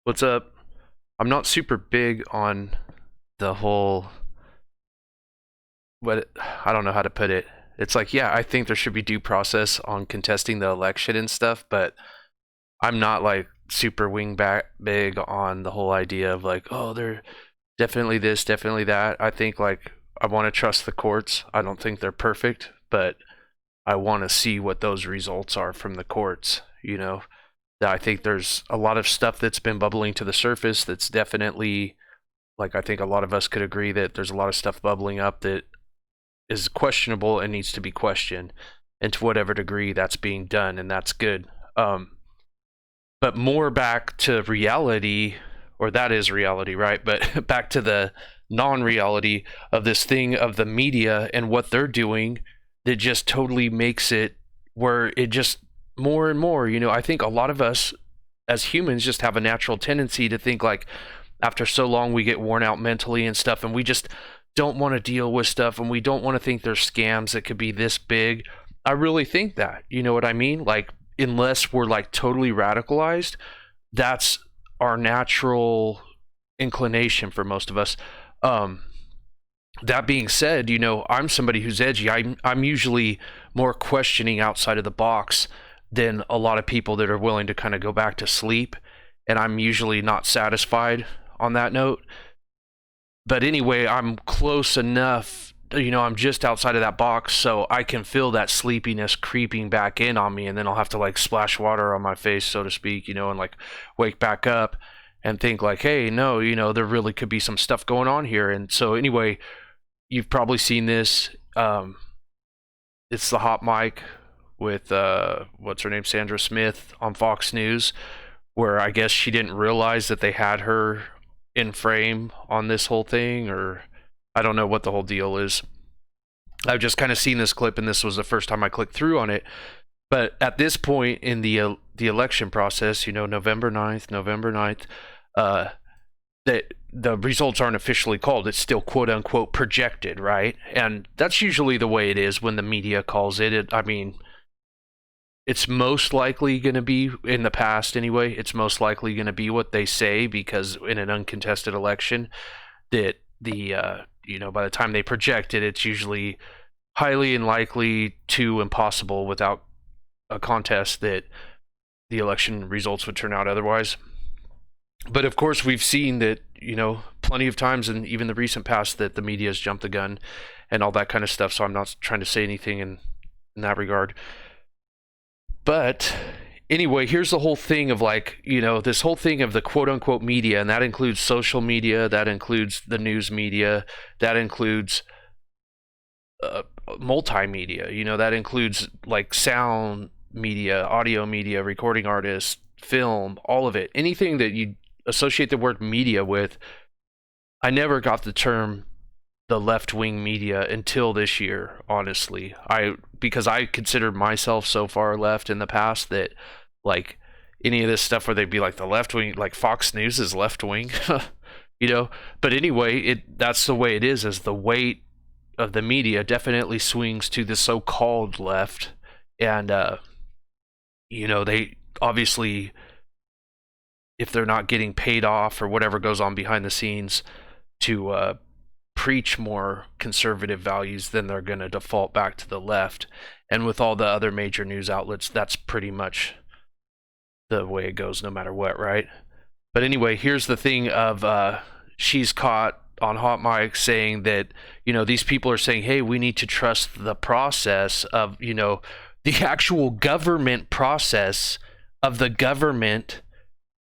What's up? I'm not super big on the whole what I don't know how to put it. It's like, yeah, I think there should be due process on contesting the election and stuff, but I'm not like super wingback big on the whole idea of like, oh, they're definitely this, definitely that. I think like I want to trust the courts. I don't think they're perfect, but I want to see what those results are from the courts, I think there's a lot of stuff that's been bubbling to the surface that's definitely, like, I think a lot of us could agree that there's a lot of stuff bubbling up that is questionable and needs to be questioned, and to whatever degree that's being done, and that's good. But more back to reality, or that is reality, right? But back to the non-reality of this thing of the media and what they're doing that just totally makes it where it just more and more, I think a lot of us as humans just have a natural tendency to think like after so long we get worn out mentally and stuff, and we just don't want to deal with stuff, and we don't want to think there's scams that could be this big. I really think that, you know what I mean? Like, unless we're like totally radicalized, that's our natural inclination for most of us. That being said, I'm somebody who's edgy. I'm usually more questioning outside of the box than a lot of people that are willing to kind of go back to sleep, and I'm usually not satisfied on that note. But anyway, I'm close enough, I'm just outside of that box, so I can feel that sleepiness creeping back in on me, and then I'll have to like splash water on my face, so to speak, and like wake back up and think like, hey, no, there really could be some stuff going on here. And so anyway, you've probably seen this. It's the hot mic with what's her name, Sandra Smith on Fox News, where I guess she didn't realize that they had her in frame on this whole thing, or I don't know what the whole deal is. I've just kind of seen this clip, and this was the first time I clicked through on it. But at this point in the election process, November 9th, that the results aren't officially called. It's still quote unquote projected, right? And that's usually the way it is when the media calls it. I mean, it's most likely going to be, in the past anyway, it's most likely going to be what they say, because in an uncontested election, that by the time they project it, it's usually highly unlikely to impossible without a contest that the election results would turn out otherwise. But of course, we've seen that, plenty of times, and even the recent past, that the media has jumped the gun and all that kind of stuff. So I'm not trying to say anything in that regard. But anyway, here's the whole thing of like, this whole thing of the quote unquote media, and that includes social media, that includes the news media, that includes multimedia, that includes like sound media, audio media, recording artists, film, all of it. Anything that you associate the word media with. I never got the term the left-wing media until this year, honestly. Because I considered myself so far left in the past that like any of this stuff where they'd be like the left wing, like Fox News is left wing, But anyway, that's the way it is, as the weight of the media definitely swings to the so-called left. And they obviously, if they're not getting paid off or whatever goes on behind the scenes to preach more conservative values, then they're going to default back to the left. And with all the other major news outlets, that's pretty much the way it goes no matter what, right? But anyway, here's the thing of she's caught on hot mic saying that, these people are saying, hey, we need to trust the process of, the actual government process of the government,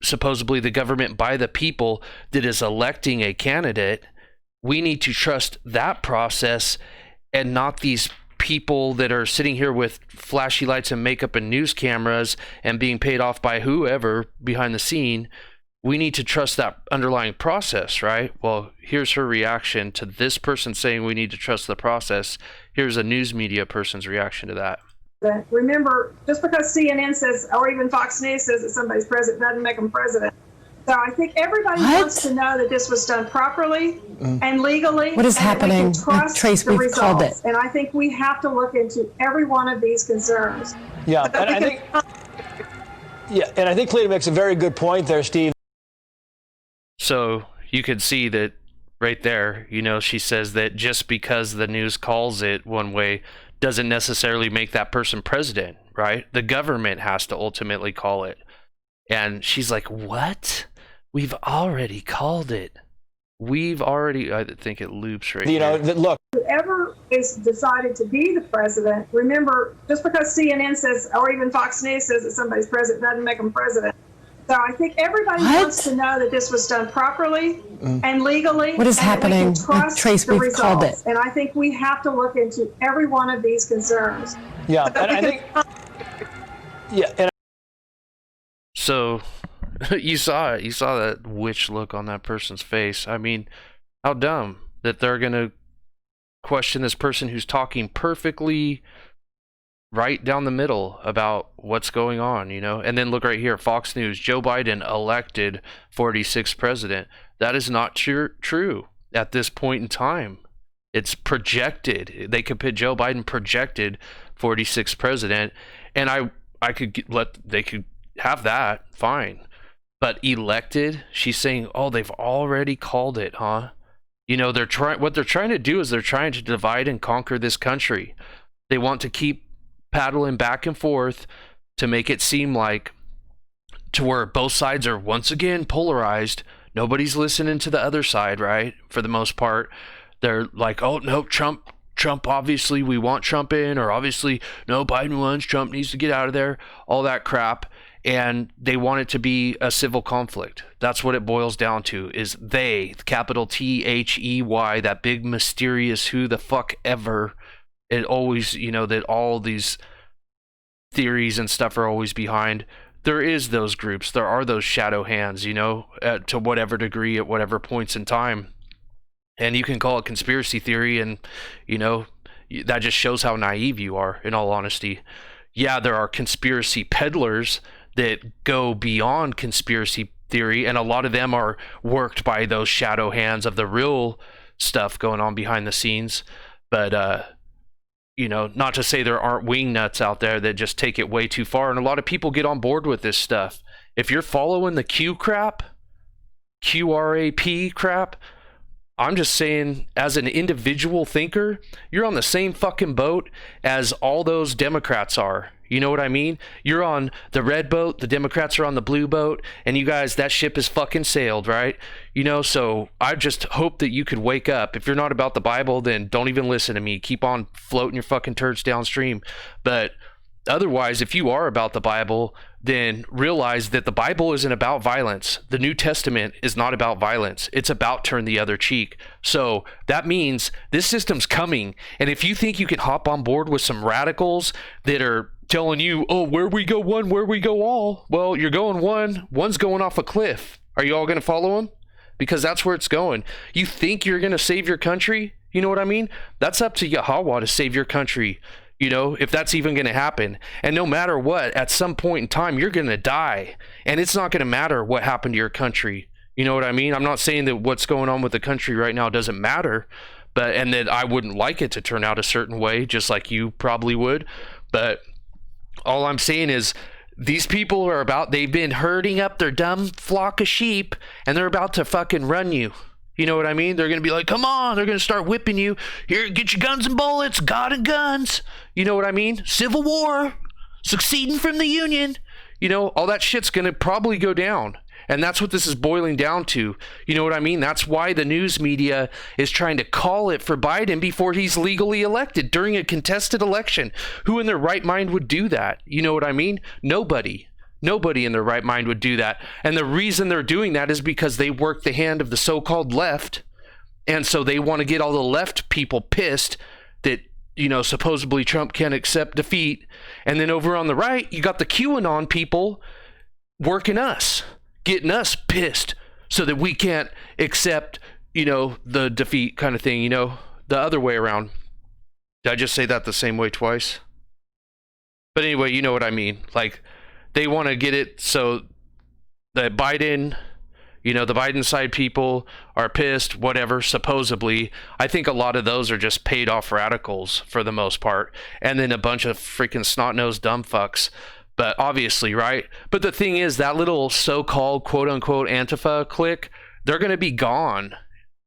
supposedly the government by the people, that is electing a candidate. We need to trust that process, and not these people that are sitting here with flashy lights and makeup and news cameras and being paid off by whoever behind the scene. We need to trust that underlying process, right? Well, here's her reaction to this person saying we need to trust the process. Here's a news media person's reaction to that. Remember, just because CNN says, or even Fox News says that somebody's president, doesn't make them president. So I think everybody wants to know that this was done properly and legally. What is happening? Trace, we've called it. And I think we have to look into every one of these concerns. Yeah, and I think Cleta makes a very good point there, Steve. So you could see that right there, you know, she says that just because the news calls it one way doesn't necessarily make that person president, right? The government has to ultimately call it. And she's like, what? We've already called it. I think it loops right here. Look. Whoever is decided to be the president, remember, just because CNN says, or even Fox News says that somebody's president doesn't make them president. So I think everybody wants to know that this was done properly and legally. What is happening? Trace, we've called it. And I think we have to look into every one of these concerns. Yeah, and I think... So you saw it. You saw that witch look on that person's face. I mean, how dumb that they're going to question this person who's talking perfectly right down the middle about what's going on, you know? And then look right here, Fox News, Joe Biden elected 46th president. That is not true at this point in time. It's projected. They could put Joe Biden projected 46th president, and I could they could have that, fine. But elected, she's saying, oh, they've already called it, huh? You know, what they're trying to do is they're trying to divide and conquer this country. They want to keep paddling back and forth to make it seem like to where both sides are once again polarized. Nobody's listening to the other side, right? For the most part, they're like, oh no, Trump, obviously we want Trump in, or obviously no, Biden wins, Trump needs to get out of there, all that crap. And they want it to be a civil conflict. That's what it boils down to, is they, capital THEY, that big mysterious who the fuck ever. It always, you know, that all these theories and stuff are always behind. There is those groups. There are those shadow hands, you know, to whatever degree at whatever points in time. And you can call it conspiracy theory, and, you know, that just shows how naive you are, in all honesty. Yeah, there are conspiracy peddlers that go beyond conspiracy theory, and a lot of them are worked by those shadow hands of the real stuff going on behind the scenes. But, you know, not to say there aren't wing nuts out there that just take it way too far, and a lot of people get on board with this stuff. If you're following the QRAP crap, I'm just saying, as an individual thinker, you're on the same fucking boat as all those Democrats are. You know what I mean? You're on the red boat, the Democrats are on the blue boat, and you guys, that ship is fucking sailed, right? You know, so I just hope that you could wake up. If you're not about the Bible, then don't even listen to me. Keep on floating your fucking turds downstream. But otherwise, if you are about the Bible, then realize that the Bible isn't about violence. The New Testament is not about violence. It's about turn the other cheek. So that means this system's coming. And if you think you can hop on board with some radicals that are telling you, oh, where we go one, where we go all, well, you're going one's going off a cliff. Are you all going to follow him? Because that's where it's going. You think you're going to save your country? You know what I mean? That's up to Yahweh to save your country. You know, if that's even going to happen. And no matter what, at some point in time, you're going to die. And it's not going to matter what happened to your country. You know what I mean? I'm not saying that what's going on with the country right now doesn't matter, and that I wouldn't like it to turn out a certain way, just like you probably would. But all I'm saying is these people they've been herding up their dumb flock of sheep, and they're about to fucking run you. You know what I mean? They're going to be like, come on. They're going to start whipping you. Here, get your guns and bullets. God and guns. You know what I mean? Civil war. Succeeding from the Union. You know, all that shit's going to probably go down. And that's what this is boiling down to. You know what I mean? That's why the news media is trying to call it for Biden before he's legally elected during a contested election. Who in their right mind would do that? You know what I mean? Nobody. Nobody in their right mind would do that. And the reason they're doing that is because they work the hand of the so-called left. And so they want to get all the left people pissed that, you know, supposedly Trump can't accept defeat. And then over on the right, you got the QAnon people working us, getting us pissed so that we can't accept, you know, the defeat kind of thing, you know, the other way around. Did I just say that the same way twice? But anyway, you know what I mean. Like, they want to get it so that Biden, you know, the Biden side people are pissed, whatever, supposedly. I think a lot of those are just paid off radicals for the most part. And then a bunch of freaking snot-nosed dumb fucks. But obviously, right? But the thing is, that little so-called quote-unquote Antifa clique, they're going to be gone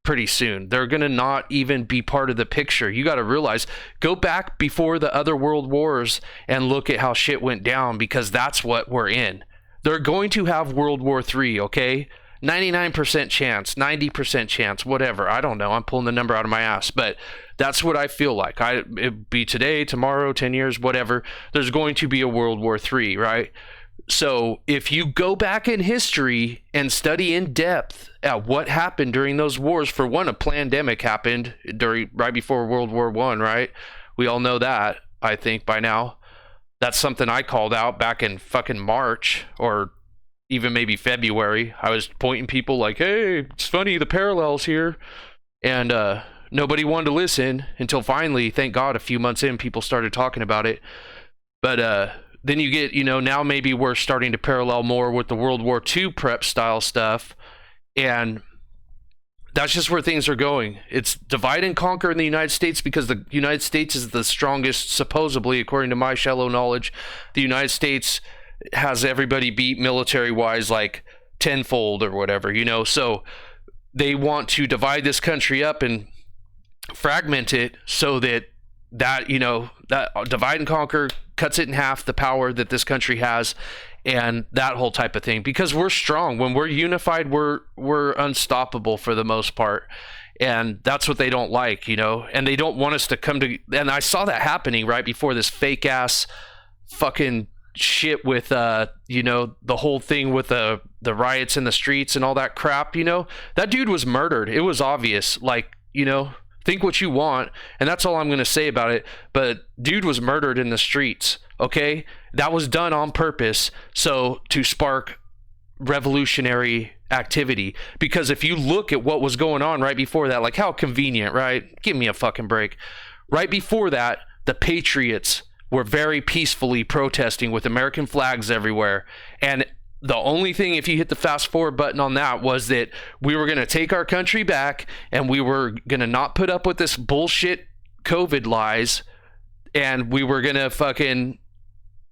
pretty soon. They're going to not even be part of the picture. You got to realize, go back before the other world wars and look at how shit went down, because that's what we're in. They're going to have World War III, okay? 99% chance, 90% chance, whatever. I don't know. I'm pulling the number out of my ass, but that's what I feel like. It'd be today, tomorrow, 10 years, whatever. There's going to be a World War III, right? So if you go back in history and study in depth at what happened during those wars, for one, a pandemic happened right before World War I, right? We all know that, I think, by now. That's something I called out back in fucking March, or even maybe February. I was pointing people like, hey, it's funny, the parallels here. And nobody wanted to listen until finally, thank God, a few months in, people started talking about it. But then you get, now maybe we're starting to parallel more with the World War II prep style stuff. And that's just where things are going. It's divide and conquer in the United States, because the United States is the strongest, supposedly, according to my shallow knowledge. The United States has everybody beat military-wise like tenfold or whatever, So they want to divide this country up and fragment it so that that divide and conquer cuts it in half, the power that this country has, and that whole type of thing. Because we're strong. When we're unified, we're unstoppable for the most part. And that's what they don't like, and they don't want us to come to. And I saw that happening right before this fake ass fucking shit with the whole thing with the riots in the streets and all that crap. That dude was murdered. It was obvious. Think what you want, and that's all I'm going to say about it, but dude was murdered in the streets, okay? That was done on purpose, so to spark revolutionary activity. Because if you look at what was going on right before that, like, how convenient, right? Give me a fucking break. Right before that, the Patriots were very peacefully protesting with American flags everywhere, and the only thing, if you hit the fast forward button on that, was that we were going to take our country back, and we were going to not put up with this bullshit COVID lies, and we were going to fucking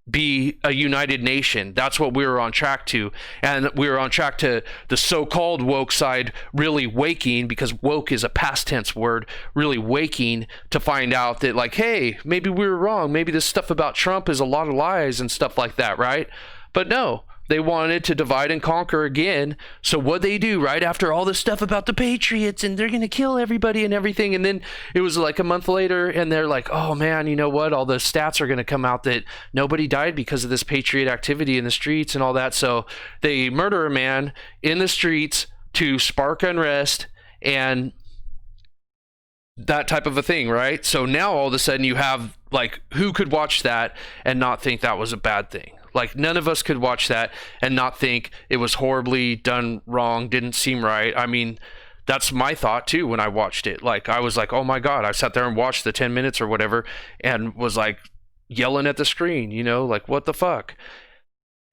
be a united nation. That's what we were on track to. And we were on track to the so-called woke side really waking, because woke is a past tense word, really waking to find out that, like, hey, maybe we were wrong. Maybe this stuff about Trump is a lot of lies and stuff like that, right? But no. They wanted to divide and conquer again. So what they do right after all this stuff about the Patriots and they're going to kill everybody and everything. And then it was like a month later and they're like, oh man, you know what? All the stats are going to come out that nobody died because of this Patriot activity in the streets and all that. So they murder a man in the streets to spark unrest and that type of a thing, right? So now all of a sudden you have, like, who could watch that and not think that was a bad thing? Like, none of us could watch that and not think it was horribly done wrong, didn't seem right. I mean, that's my thought too when I watched it. Like, I was like, oh my God, I sat there and watched the 10 minutes or whatever and was like yelling at the screen, like, what the fuck?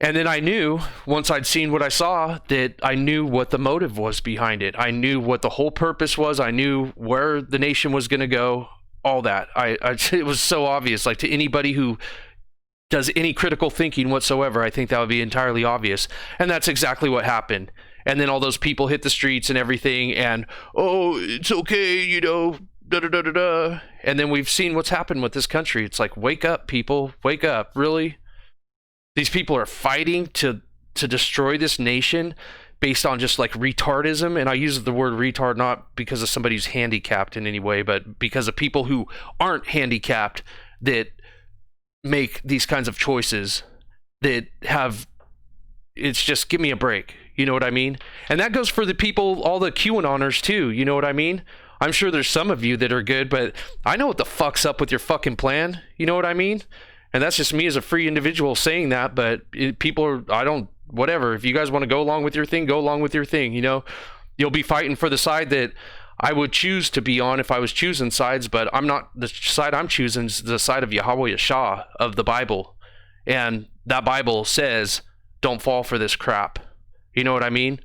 And then I knew, once I'd seen what I saw, that I knew what the motive was behind it. I knew what the whole purpose was. I knew where the nation was going to go, all that. It was so obvious. Like, to anybody who does any critical thinking whatsoever, I think that would be entirely obvious. And that's exactly what happened. And then all those people hit the streets and everything, and, oh, it's okay, da-da-da-da-da. And then we've seen what's happened with this country. It's like, wake up, people. Wake up. Really? These people are fighting to destroy this nation based on just, like, retardism. And I use the word retard not because of somebody who's handicapped in any way, but because of people who aren't handicapped that make these kinds of choices that have, it's just, give me a break. You know what I mean? And that goes for the people, all the QAnoners too. You know what I mean? I'm sure there's some of you that are good, but I know what the fuck's up with your fucking plan. You know what I mean? And that's just me as a free individual saying that, but people are, whatever. If you guys want to go along with your thing, go along with your thing. You'll be fighting for the side that I would choose to be on if I was choosing sides, but I'm not. The side I'm choosing is the side of Yahweh Yeshua, of the Bible. And that Bible says, don't fall for this crap. You know what I mean?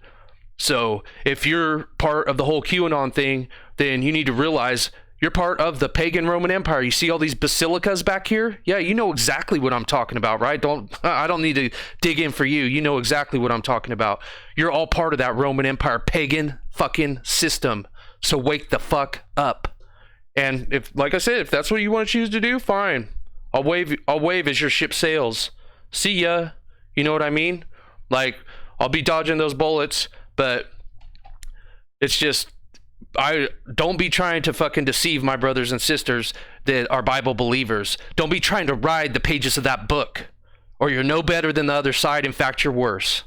So if you're part of the whole QAnon thing, then you need to realize You're part of the pagan Roman Empire. You see all these basilicas back here? Yeah, you know exactly what I'm talking about, right? I don't need to dig in for you. You know exactly what I'm talking about. You're all part of that Roman Empire pagan fucking system. So wake the fuck up. And if, like I said, if that's what you want to choose to do, fine. I'll wave as your ship sails. See ya. You know what I mean? Like, I'll be dodging those bullets, but it's just, I don't be trying to fucking deceive my brothers and sisters that are Bible believers. Don't be trying to ride the pages of that book, or you're no better than the other side. In fact, you're worse.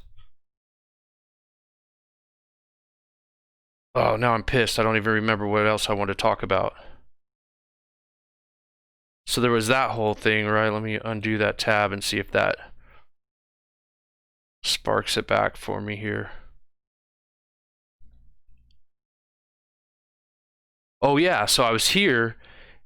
Oh, now I'm pissed. I don't even remember what else I want to talk about. So there was that whole thing, right? Let me undo that tab and see if that sparks it back for me here. Oh yeah, so I was here,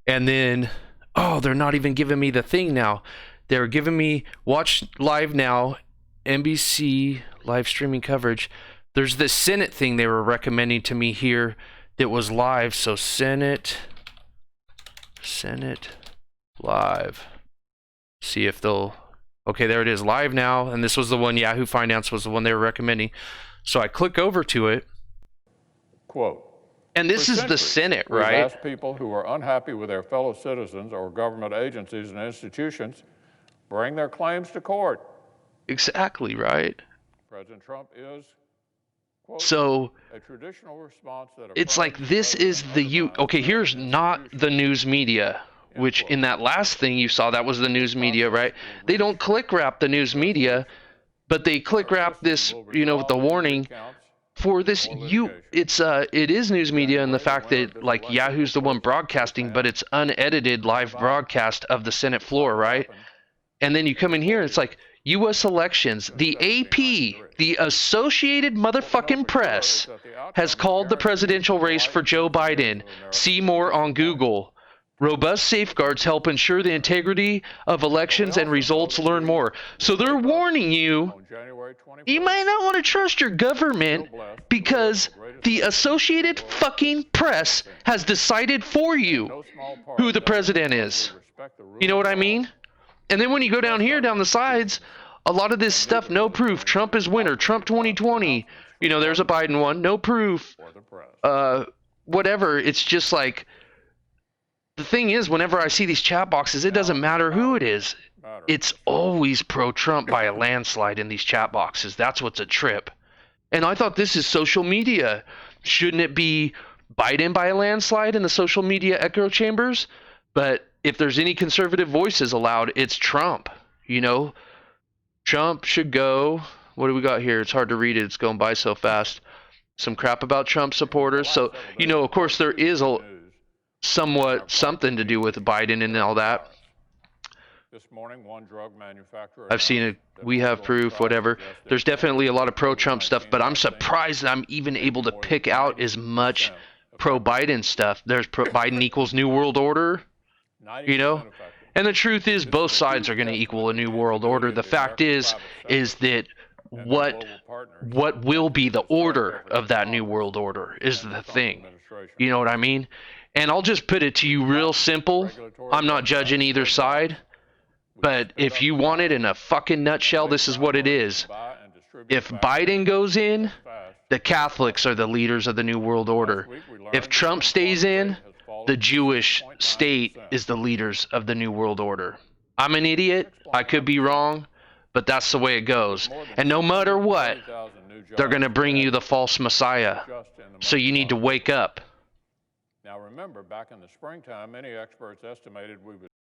and then, oh, they're not even giving me the thing now. They're giving me watch live now, NBC live streaming coverage. There's this Senate thing they were recommending to me here that was live. So Senate live. See if they'll, okay, there it is, live now. And this was the one, Yahoo Finance was the one they were recommending. So I click over to it. Quote. And this is the Senate, right? We've asked people who are unhappy with their fellow citizens or government agencies and institutions bring their claims to court. Exactly, right? President Trump is, quote, so a traditional response that it's like this is the okay, here's not the news media, which in that last thing you saw, that was the news media, right? They don't click wrap the news media, but they click wrap this, you know, with the warning for this. It is news media, and the fact that like Yahoo's the one broadcasting, but it's unedited live broadcast of the Senate floor, right? And then you come in here and it's like U.S. elections. The AP, the Associated Motherfucking Press, has called the presidential race for Joe Biden. See more on Google. Robust safeguards help ensure the integrity of elections and results. Learn more. So they're warning you, you might not want to trust your government because the Associated fucking Press has decided for you who the president is. You know what I mean? And then when you go down here, down the sides, a lot of this stuff, no proof. Trump is winner. Trump 2020. You know, there's a Biden one. No proof. Whatever. It's just like, the thing is, whenever I see these chat boxes, it doesn't matter who it is. It's always pro-Trump by a landslide in these chat boxes. That's what's a trip. And I thought this is social media. Shouldn't it be Biden by a landslide in the social media echo chambers? But if there's any conservative voices allowed, it's Trump. You know, Trump should go. What do we got here? It's hard to read it. It's going by so fast. Some crap about Trump supporters. So, you know, of course, there is a somewhat something to do with Biden and all that. This morning, one drug manufacturer, I've seen it. We have proof, whatever. There's definitely a lot of pro-Trump stuff, but I'm surprised that I'm even able to pick out as much pro-Biden stuff. There's Biden equals New World Order, you know? And the truth is both sides are going to equal a New World Order. The fact is that what will be the order of that New World Order is the thing. You know what I mean? And I'll just put it to you real simple. I'm not judging either side. But if you want it in a fucking nutshell, this is what it is. If Biden goes in, the Catholics are the leaders of the New World Order. If Trump stays in, the Jewish state is the leaders of the New World Order. I'm an idiot. I could be wrong, but that's the way it goes. And no matter what, they're going to bring you the false Messiah. So you need to wake up. Now remember, back in the springtime, many experts estimated we would